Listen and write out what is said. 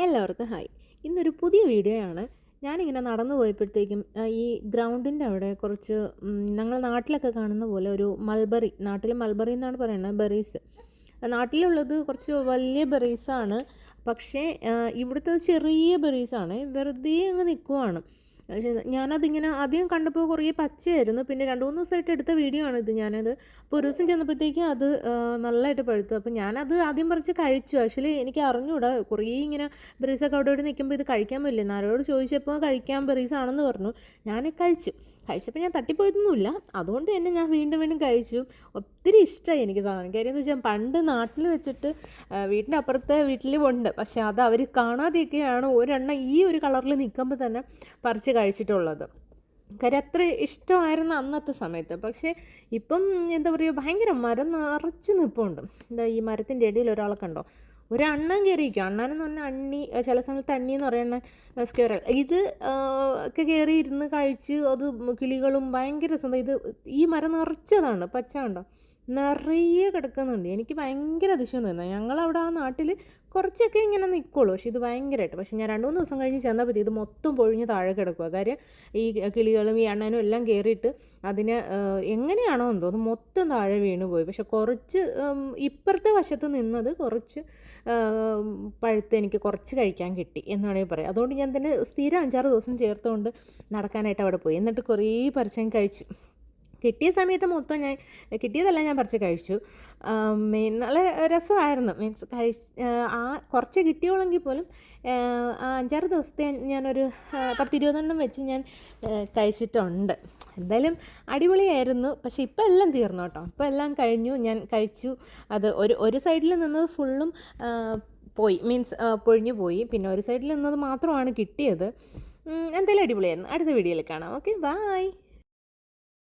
എല്ലാവർക്കും ഹായ്. ഇന്നൊരു പുതിയ വീഡിയോ ആണ്. ഞാനിങ്ങനെ നടന്നു പോയപ്പോഴത്തേക്കും ഈ ഗ്രൗണ്ടിൻ്റെ അവിടെ കുറച്ച് ഞങ്ങൾ നാട്ടിലൊക്കെ കാണുന്ന പോലെ ഒരു മൾബറി, നാട്ടിൽ മൾബറി എന്നാണ് പറയുന്നത്, ബെറീസ്. നാട്ടിലുള്ളത് കുറച്ച് വലിയ ബെറീസാണ്, പക്ഷേ ഇവിടുത്തെ ചെറിയ ബെറീസാണ്, വെറുതെ അങ്ങ് നിൽക്കുവാണ്. പക്ഷേ ഞാനതിങ്ങനെ ആദ്യം കണ്ടപ്പോൾ കുറേ പച്ചയായിരുന്നു. പിന്നെ 2-3 ദിവസമായിട്ട് എടുത്ത വീഡിയോ ആണിത്. ഞാനത് അപ്പോൾ ഒരു ദിവസം ചെന്നപ്പോഴത്തേക്കും അത് നല്ലതായിട്ട് പഴുത്തു. അപ്പോൾ ഞാനത് ആദ്യം പറിച്ച് കഴിച്ചു. ആക്ച്വലി എനിക്ക് അറിഞ്ഞൂടാ, കുറേ ഇങ്ങനെ ബെറീസൊക്കെ അവിടെ ഇവിടെ നിൽക്കുമ്പോൾ ഇത് കഴിക്കാൻ പറ്റില്ല. ആരോട് ചോദിച്ചപ്പോൾ കഴിക്കാൻ ബെറീസാണെന്ന് പറഞ്ഞു. ഞാൻ കഴിച്ചപ്പോൾ ഞാൻ തട്ടിപ്പോയതൊന്നുമില്ല. അതുകൊണ്ട് തന്നെ ഞാൻ വീണ്ടും വീണ്ടും കഴിച്ചു. ഒത്തിരി ഇഷ്ടമായി എനിക്ക് സാധനം. കാര്യം എന്ന് വെച്ചാൽ പണ്ട് നാട്ടിൽ വെച്ചിട്ട് വീടിൻ്റെ അപ്പുറത്തെ വീട്ടിലും ഉണ്ട്, പക്ഷേ അത് അവർ കാണാതെയൊക്കെയാണ് ഒരെണ്ണം ഈ ഒരു കളറിൽ നിൽക്കുമ്പോൾ തന്നെ പറിച്ച് കഴിച്ചിട്ടുള്ളത്. കാര്യം അത്ര ഇഷ്ടമായിരുന്നു അന്നത്തെ സമയത്ത്. പക്ഷേ ഇപ്പം എന്താ പറയുക, ഭയങ്കര മരം നിറച്ച് നിൽപ്പുണ്ട്. എന്താ ഈ മരത്തിൻ്റെ ഇടയിൽ ഒരാളെ കണ്ടോ, ഒരു അണ്ണൻ കയറിയിരിക്കും. അണ്ണനെന്ന് പറഞ്ഞാൽ അണ്ണി, ചില സ്ഥലത്ത് അണ്ണി എന്ന് പറയുന്ന സ്ക്വയറൽ. ഇത് ഒക്കെ കയറി ഇരുന്ന് കഴിച്ച് അത് കിളികളും ഭയങ്കര രസം. ഇത് ഈ മരം നിറച്ചതാണ്, പച്ച കണ്ടോ, നിറയെ കിടക്കുന്നുണ്ട്. എനിക്ക് ഭയങ്കര അതിശയം തോന്നുന്നത്. ഞങ്ങളവിടെ ആ നാട്ടിൽ കുറച്ചൊക്കെ ഇങ്ങനെ നിൽക്കുള്ളൂ, പക്ഷേ ഇത് ഭയങ്കരമായിട്ട്. പക്ഷേ ഞാൻ 2-3 ദിവസം കഴിഞ്ഞ് ചെന്നപ്പോൾ ഇത് മൊത്തം പൊഴിഞ്ഞ് താഴെ കിടക്കുക. കാര്യം ഈ കിളികളും ഈ അണ്ണനും എല്ലാം കയറിയിട്ട് അതിന് എങ്ങനെയാണോ എന്തോ അത് മൊത്തം താഴെ വീണു പോയി. പക്ഷെ കുറച്ച് ഇപ്പുറത്തെ വശത്ത് നിന്നത് കുറച്ച് പഴുത്ത് എനിക്ക് കുറച്ച് കഴിക്കാൻ കിട്ടി എന്ന് വേണമെങ്കിൽ പറയാം. അതുകൊണ്ട് ഞാൻ തന്നെ സ്ഥിരം 5-6 ദിവസം ചേർത്തുകൊണ്ട് നടക്കാനായിട്ട് അവിടെ പോയി. എന്നിട്ട് കുറേ പറിച്ചങ്ങ് കഴിച്ചു. കിട്ടിയ സമയത്ത് മൊത്തം കിട്ടിയതെല്ലാം ഞാൻ പറിച്ച് കഴിച്ചു. നല്ല രസമായിരുന്നു. മീൻസ് ആ കുറച്ച് കിട്ടിയോളെങ്കിൽ പോലും 5-6 ദിവസത്തെ ഞാനൊരു 10-20 വെച്ച് ഞാൻ കഴിച്ചിട്ടുണ്ട്. എന്തായാലും അടിപൊളിയായിരുന്നു. പക്ഷേ ഇപ്പം എല്ലാം തീർന്നു കേട്ടോ. ഇപ്പം എല്ലാം കഴിഞ്ഞു, ഞാൻ കഴിച്ചു. അത് ഒരു സൈഡിൽ നിന്നത് ഫുള്ളും പോയി, മീൻസ് പൊഴിഞ്ഞു പോയി. പിന്നെ ഒരു സൈഡിൽ നിന്നത് മാത്രമാണ് കിട്ടിയത്. എന്തായാലും അടിപൊളിയായിരുന്നു. അടുത്ത വീഡിയോയിൽ കാണാം. Okay, by.